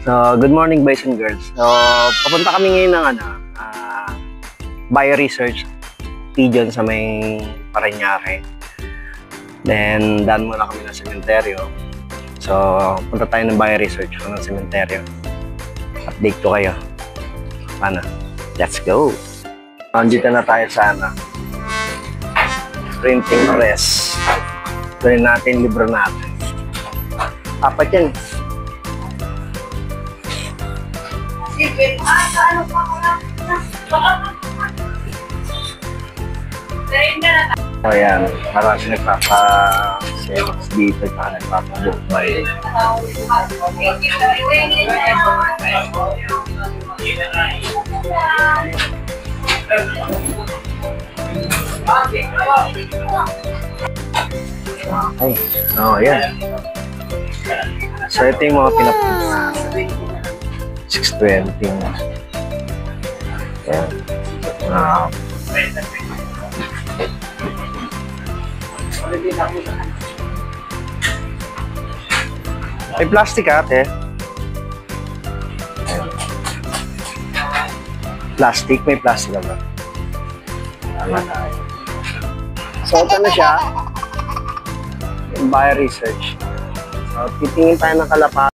Good morning, boys and girls. Papunta kami ngayon ng bio-research pigeon sa may Parañaque. Then, daan muna kami ng sementeryo. So, punta tayo ng bio-research ng sementeryo. Update ko kayo. Paano? Let's go! Andito na tayo sa printing press. Tuloy natin, libro natin. Apat yan. Sige, ano pa O yan, parang nagpapa-sales dito at nagpapa-bookbay. Okay, yan. So ito yung mga pinapunta natin. 620. Yan. May plastic ate. Plastic, may plastic ba? So ito na siya. Bio-research. So titingin tayo ng kalapati.